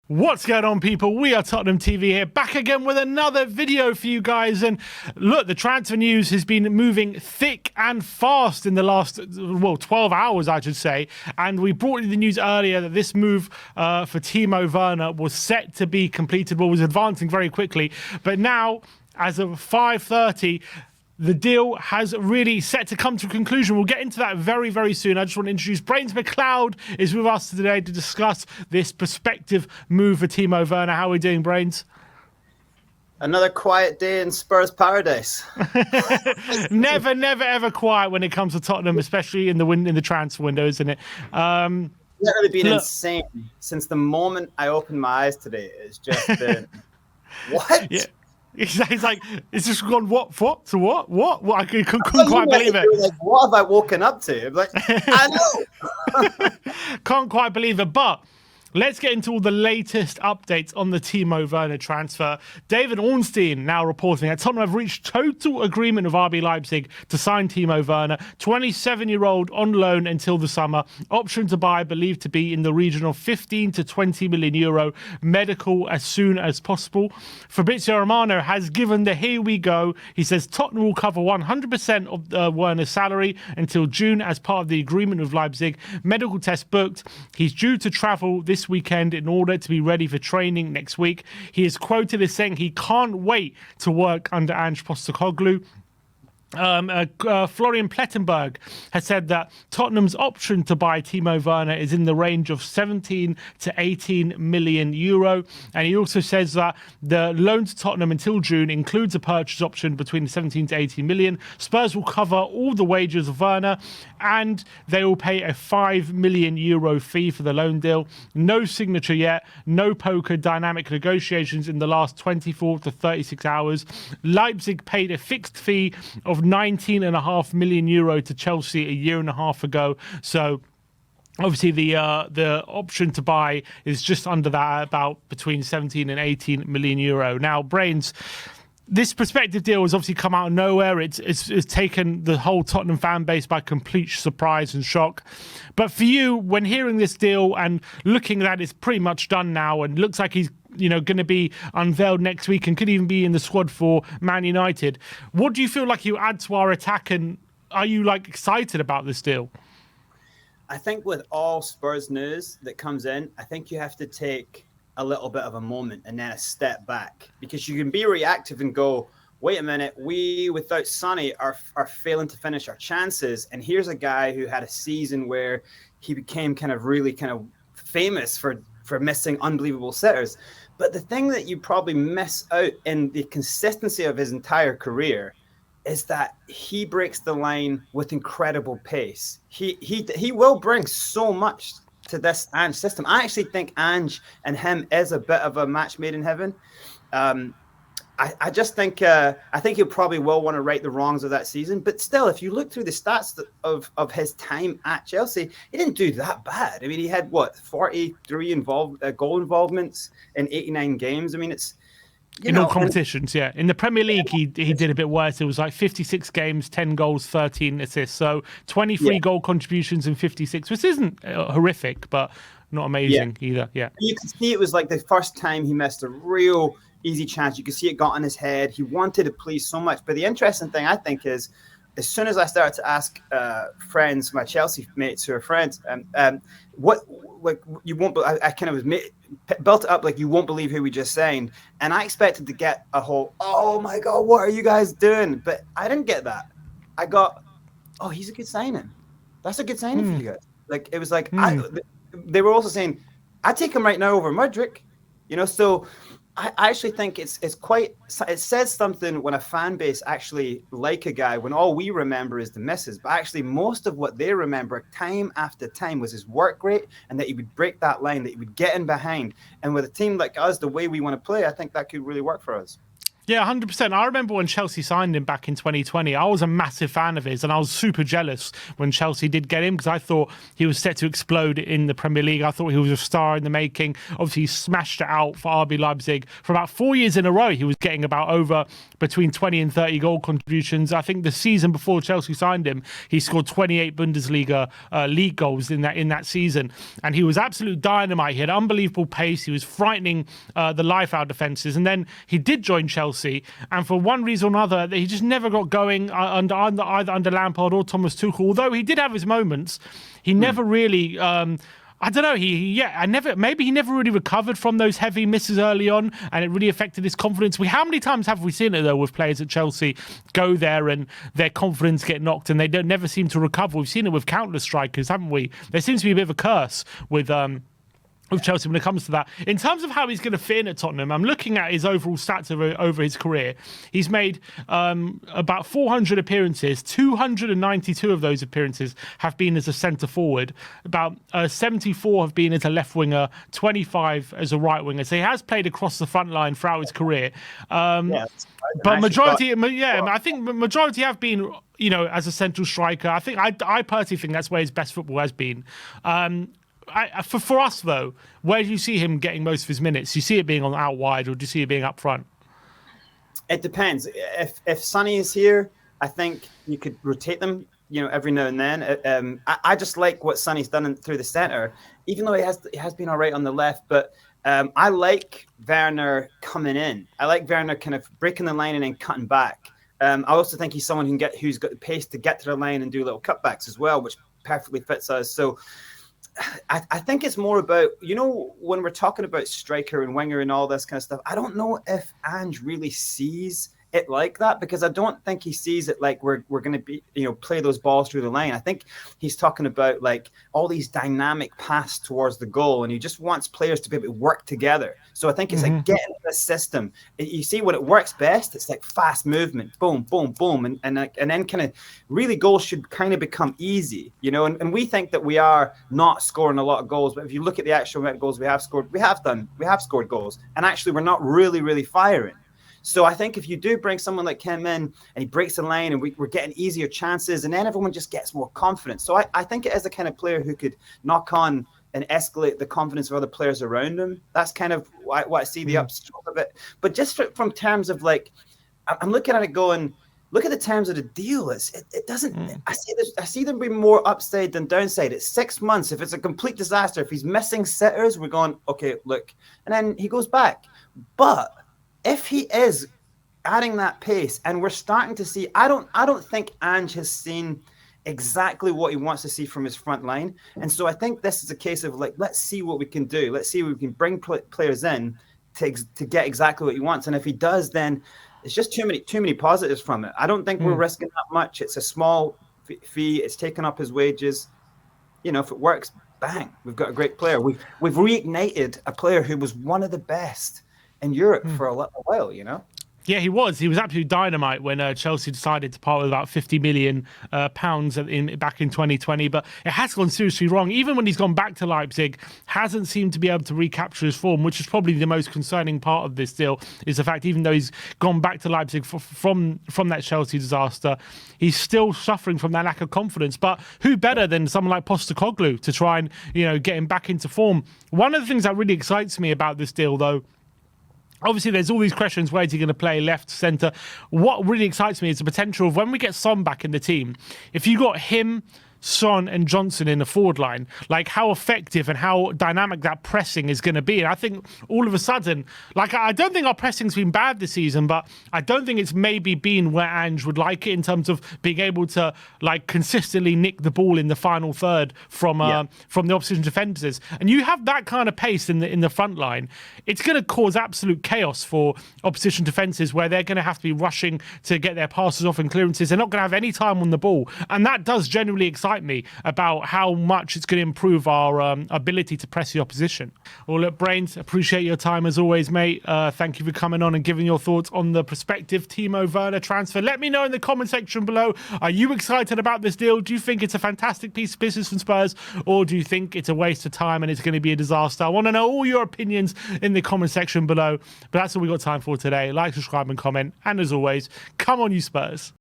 What's going on, people? We are Tottenham TV here, back again with another video for you guys. And look, the transfer news has been moving thick and fast in the last, 12 hours, I should say. And we brought you the news earlier that this move for Timo Werner was set to be completed, was advancing very quickly. But now, as of 5:30, the deal has really set to come to a conclusion. We'll get into that very, very soon. I just want to introduce Brains McLeod is with us today to discuss this prospective move for Timo Werner. How are we doing, Brains? Another quiet day in Spurs paradise. Never, ever quiet when it comes to Tottenham, especially in the transfer window, isn't it? It's literally been insane since the moment I opened my eyes today. It's just been what? Yeah. He's like, it's just gone what to what? I couldn't quite believe it. Like, what have I woken up to? I'm like, I know. Can't quite believe it, but let's get into all the latest updates on the Timo Werner transfer. David Ornstein now reporting that Tottenham have reached total agreement with RB Leipzig to sign Timo Werner, 27-year-old on loan until the summer. Option to buy believed to be in the region of 15 to 20 million euro. Medical as soon as possible. Fabrizio Romano has given the here we go. He says Tottenham will cover 100% of Werner's salary until June as part of the agreement with Leipzig. Medical test booked. He's due to travel this weekend in order to be ready for training next week. He is quoted as saying he can't wait to work under Ange Postecoglou. Florian Plettenberg has said that Tottenham's option to buy Timo Werner is in the range of 17 to 18 million euro. And he also says that the loan to Tottenham until June includes a purchase option between 17 to 18 million. Spurs will cover all the wages of Werner and they will pay a 5 million euro fee for the loan deal. No signature yet, no poker dynamic negotiations in the last 24 to 36 hours. Leipzig paid a fixed fee of 19.5 million euro to Chelsea a year and a half ago. So obviously the option to buy is just under that, about between 17 and 18 million euro. Now, Brains, this prospective deal has obviously come out of nowhere. It's taken the whole Tottenham fan base by complete surprise and shock. But for you, when hearing this deal and looking at it's pretty much done now and looks like he's going to be unveiled next week and could even be in the squad for Man United, what do you feel like you add to our attack, and are you excited about this deal? I think with all Spurs news that comes in, I think you have to take a little bit of a moment and then a step back, because you can be reactive and go, wait a minute, we without Sonny are failing to finish our chances, and here's a guy who had a season where he became really famous for missing unbelievable sitters. But the thing that you probably miss out in the consistency of his entire career is that he breaks the line with incredible pace. He will bring so much to this Ange system. I actually think Ange and him is a bit of a match made in heaven. I just think I think he probably will want to right the wrongs of that season. But still, if you look through the stats of his time at Chelsea, he didn't do that bad. I mean, he had 43 goal involvements in 89 games. I mean, it's in all competitions, yeah. In the Premier League, he did a bit worse. It was 56 games, 10 goals, 13 assists. So 23 goal contributions in 56, which isn't horrific, but not amazing either. Yeah, you can see it was the first time he missed a real easy chance. You could see it got on his head. He wanted to please so much. But the interesting thing, I think, is as soon as I started to ask friends, my Chelsea mates who are friends, what you won't. I kind of built it up you won't believe who we just signed, and I expected to get a whole, oh my god, what are you guys doing? But I didn't get that. I got, oh, he's a good signing. That's a good signing for you guys. It was they were also saying, I'd take him right now over Mudryk. So I actually think it says something when a fan base actually like a guy, when all we remember is the misses, but actually most of what they remember time after time was his work rate and that he would break that line, that he would get in behind. And with a team like us, the way we want to play, I think that could really work for us. Yeah, 100%. I remember when Chelsea signed him back in 2020. I was a massive fan of his, and I was super jealous when Chelsea did get him because I thought he was set to explode in the Premier League. I thought he was a star in the making. Obviously, he smashed it out for RB Leipzig. For about 4 years in a row, he was getting about over between 20 and 30 goal contributions. I think the season before Chelsea signed him, he scored 28 Bundesliga league goals in that season, and he was absolute dynamite. He had unbelievable pace. He was frightening the life out of defences, and then he did join Chelsea. And for one reason or another, he just never got going either under Lampard or Thomas Tuchel. Although he did have his moments, he never really. I don't know. Maybe he never really recovered from those heavy misses early on, and it really affected his confidence. How many times have we seen it though with players at Chelsea go there and their confidence get knocked, and they never seem to recover? We've seen it with countless strikers, haven't we? There seems to be a bit of a curse with Chelsea when it comes to that. In terms of how he's going to fit in at Tottenham, I'm looking at his overall stats over his career. He's made about 400 appearances. 292 of those appearances have been as a centre forward. About 74 have been as a left winger, 25 as a right winger. So he has played across the front line throughout his career. But I think majority have been, as a central striker. I personally think that's where his best football has been. For us, though, where do you see him getting most of his minutes? Do you see it being on out wide, or do you see it being up front? It depends. If Sonny is here, I think you could rotate them, every now and then. I just like what Sonny's done through the centre, even though he has been all right on the left. But I like Werner coming in. I like Werner kind of breaking the line and then cutting back. I also think he's someone who's got the pace to get to the line and do little cutbacks as well, which perfectly fits us. So I think it's more about, when we're talking about striker and winger and all this kind of stuff, I don't know if Ange really sees it like that, because I don't think he sees it like we're going to be, play those balls through the line. I think he's talking about like all these dynamic paths towards the goal, and he just wants players to be able to work together. So I think it's like getting the system. You see, when it works best, it's like fast movement, boom, boom, boom, and then kind of really goals should kind of become easy, And we think that we are not scoring a lot of goals, but if you look at the actual amount of goals we have scored, we have scored goals, and actually we're not really firing. So I think if you do bring someone like him in and he breaks the line and we're getting easier chances, and then everyone just gets more confidence. So I think it is the kind of player who could knock on and escalate the confidence of other players around him. That's kind of what I see the upstroke of it. But just from terms of like, I'm looking at it going, look at the terms of the deal. It doesn't. I see them be more upside than downside. It's 6 months. If it's a complete disaster, if he's missing sitters, we're going, okay, look, and then he goes back. But if he is adding that pace, and we're starting to see, I don't think Ange has seen exactly what he wants to see from his front line. And so I think this is a case of like, let's see what we can do. Let's see if we can bring players in to get exactly what he wants. And if he does, then it's just too many positives from it. I don't think we're risking that much. It's a small fee. It's taken up his wages. If it works, bang, we've got a great player. We've reignited a player who was one of the best in Europe for a little while, Yeah, he was. He was absolutely dynamite when Chelsea decided to part with about £50 million back in 2020. But it has gone seriously wrong. Even when he's gone back to Leipzig, hasn't seemed to be able to recapture his form, which is probably the most concerning part of this deal, is the fact even though he's gone back to Leipzig from that Chelsea disaster, he's still suffering from that lack of confidence. But who better than someone like Postecoglou to try and get him back into form? One of the things that really excites me about this deal, though, obviously, there's all these questions. Where's he going to play? Left, centre? What really excites me is the potential of when we get Son back in the team. If you got him, Son and Johnson in the forward line, like how effective and how dynamic that pressing is going to be. And I think all of a sudden, like, I don't think our pressing's been bad this season, but I don't think it's maybe been where Ange would like it in terms of being able to like consistently nick the ball in the final third from the opposition defenders. And you have that kind of pace in the front line, it's going to cause absolute chaos for opposition defenses where they're going to have to be rushing to get their passes off and clearances. They're not going to have any time on the ball, and that does genuinely excite excite me about how much it's going to improve our ability to press the opposition. Well, look, Brains, appreciate your time as always, mate. Thank you for coming on and giving your thoughts on the prospective Timo Werner transfer. Let me know in the comment section below. Are you excited about this deal? Do you think it's a fantastic piece of business from Spurs, or do you think it's a waste of time and it's going to be a disaster? I want to know all your opinions in the comment section below. But that's all we got time for today. Like, subscribe, and comment. And as always, come on, you Spurs.